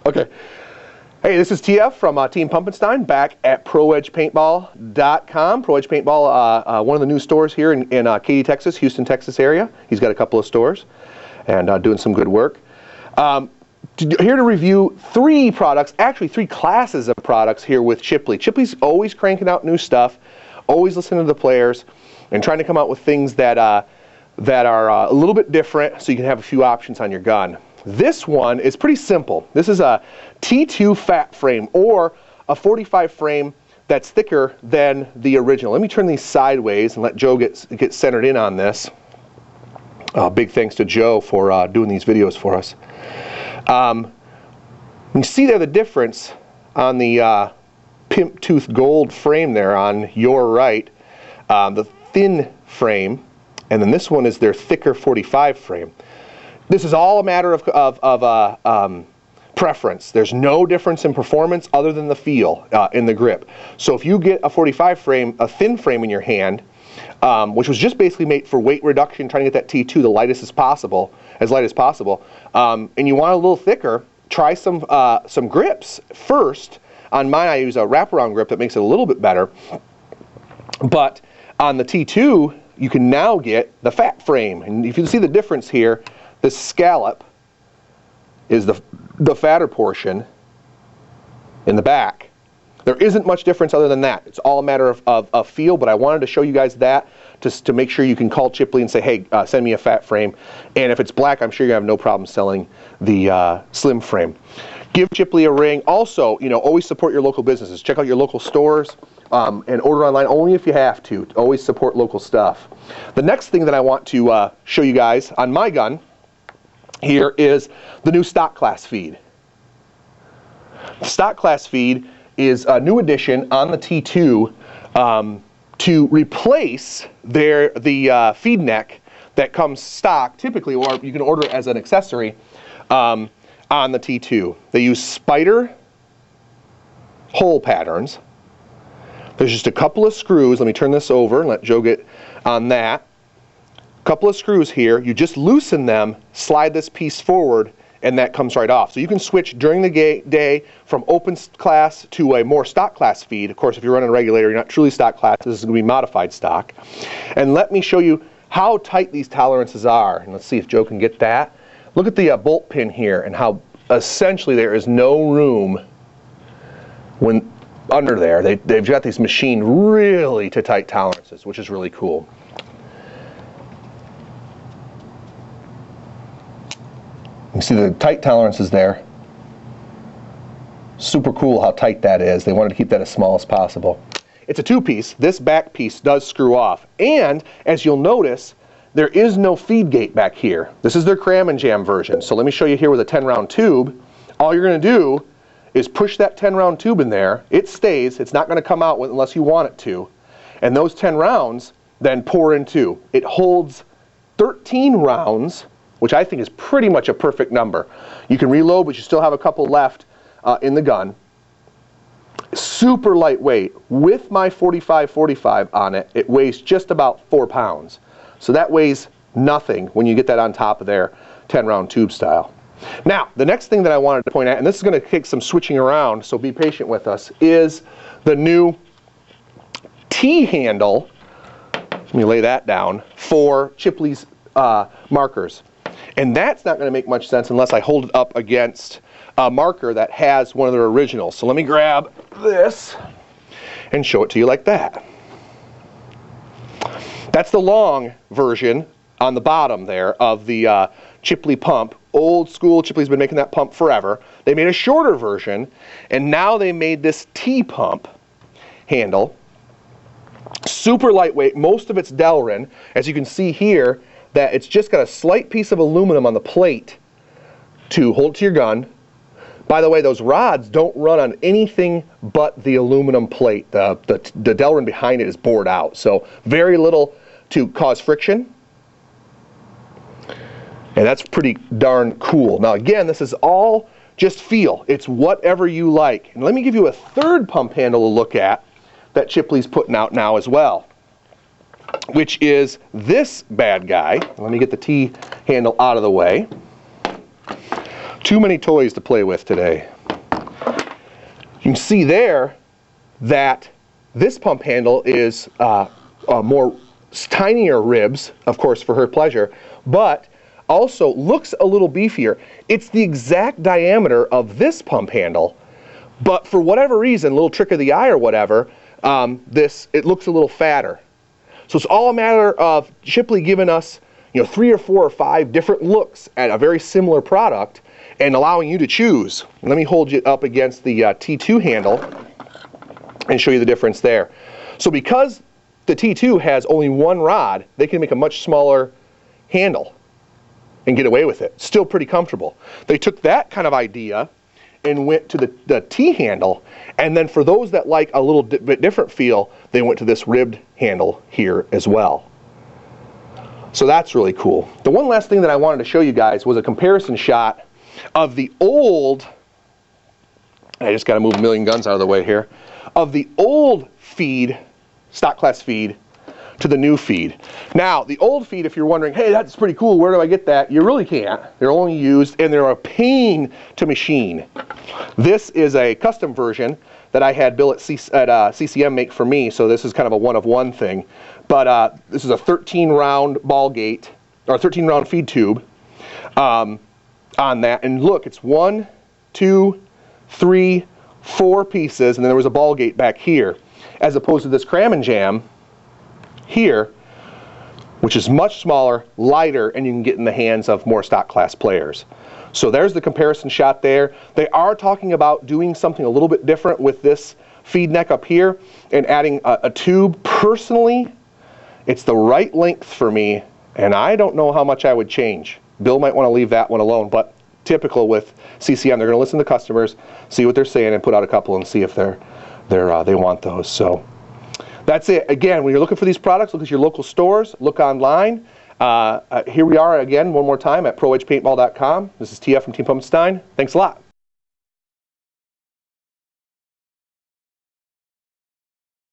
Okay. Hey, this is TF from Team Pumpenstein back at ProEdgePaintball.com. ProEdge Paintball, one of the new stores here in Katy, Texas, Houston, Texas area. He's got a couple of stores and doing some good work. Here to review three products, actually three classes of products here with Chipley. Chipley's always cranking out new stuff, always listening to the players, and trying to come out with things that are a little bit different so you can have a few options on your gun. This one is pretty simple. This is a T2 fat frame, or a 45 frame that's thicker than the original. Let me turn these sideways and let Joe get centered in on this. Big thanks to Joe for doing these videos for us. You see there the difference on the pimp tooth gold frame there on your right, the thin frame, and then this one is their thicker 45 frame. This is all a matter of preference. There's no difference in performance other than the feel in the grip. So if you get a 45 frame, a thin frame in your hand, which was just basically made for weight reduction, trying to get that T2 the lightest as possible, and you want a little thicker, try some grips first. On mine, I use a wraparound grip that makes it a little bit better. But on the T2, you can now get the fat frame, and if you see the difference here, this scallop is the fatter portion in the back. There isn't much difference other than that. It's all a matter of feel, but I wanted to show you guys that to make sure you can call Chipley and say, hey, send me a fat frame. And if it's black, I'm sure you have no problem selling the slim frame. Give Chipley a ring. Also, always support your local businesses. Check out your local stores and order online only if you have to. Always support local stuff. The next thing that I want to show you guys on my gun here is the new stock class feed. The stock class feed is a new addition on the T2 to replace the feed neck that comes stock typically, or you can order it as an accessory on the T2. They use spider hole patterns. There's just a couple of screws. Let me turn this over and let Joe get on that. Couple of screws here. You just loosen them, slide this piece forward, and that comes right off. So you can switch during the day from open class to a more stock class feed. Of course, if you're running a regulator, you're not truly stock class. This is going to be modified stock. And let me show you how tight these tolerances are. And let's see if Joe can get that. Look at the bolt pin here and how essentially there is no room when under there. They've got these machined really to tight tolerances, which is really cool. You see the tight tolerances there. Super cool how tight that is. They wanted to keep that as small as possible. It's a two-piece. This back piece does screw off. And as you'll notice, there is no feed gate back here. This is their Cram and Jam version. So let me show you here with a 10-round tube. All you're going to do is push that 10-round tube in there. It stays. It's not going to come out unless you want it to. And those 10 rounds then pour into. It holds 13 rounds, which I think is pretty much a perfect number. You can reload, but you still have a couple left in the gun. Super lightweight. With my 45-45 on it, it weighs just about 4 pounds. So that weighs nothing when you get that on top of their 10-round tube style. Now, the next thing that I wanted to point out, and this is going to take some switching around, so be patient with us, is the new T handle. Let me lay that down for Chipley's markers. And that's not going to make much sense unless I hold it up against a marker that has one of their originals. So let me grab this and show it to you like that. That's the long version on the bottom there of the Chipley pump. Old school, Chipley's been making that pump forever. They made a shorter version, and now they made this T pump handle. Super lightweight. Most of it's Delrin. As you can see here, that it's just got a slight piece of aluminum on the plate to hold to your gun. By the way, those rods don't run on anything but the aluminum plate. The Delrin behind it is bored out, so very little to cause friction. And that's pretty darn cool. Now again, this is all just feel. It's whatever you like. And let me give you a third pump handle to look at that Chipley's putting out now as well, which is this bad guy. Let me get the T handle out of the way. Too many toys to play with today. You can see there that this pump handle is more tinier ribs, of course, for her pleasure, but also looks a little beefier. It's the exact diameter of this pump handle, but for whatever reason, little trick of the eye or whatever, it looks a little fatter. So it's all a matter of Chipley giving us, 3 or 4 or 5 different looks at a very similar product and allowing you to choose. Let me hold you up against the T2 handle and show you the difference there. So because the T2 has only one rod, they can make a much smaller handle and get away with it. Still pretty comfortable. They took that kind of idea and went to the T handle, and then for those that like a little bit different feel, they went to this ribbed handle here as well. So that's really cool. The one last thing that I wanted to show you guys was a comparison shot of the old, I just got to move a million guns out of the way here, of the old feed, stock class feed, to the new feed. Now, the old feed, if you're wondering, hey, that's pretty cool, where do I get that? You really can't. They're only used, and they're a pain to machine. This is a custom version that I had Bill at CCM make for me, so this is kind of a one-of-one thing. But this is a 13-round ball gate, or 13-round feed tube on that. And look, it's 1, 2, 3, 4 pieces, and then there was a ball gate back here, as opposed to this Cram and Jam here, which is much smaller, lighter, and you can get in the hands of more stock class players. So there's the comparison shot there. They are talking about doing something a little bit different with this feed neck up here and adding a tube. Personally, it's the right length for me, and I don't know how much I would change. Bill might want to leave that one alone, but typical with CCM, they're going to listen to customers, see what they're saying, and put out a couple and see if they want those. So that's it. Again, when you're looking for these products, look at your local stores, look online. Here we are again one more time at proedgepaintball.com. This is TF from Team Pumpstein. Thanks a lot.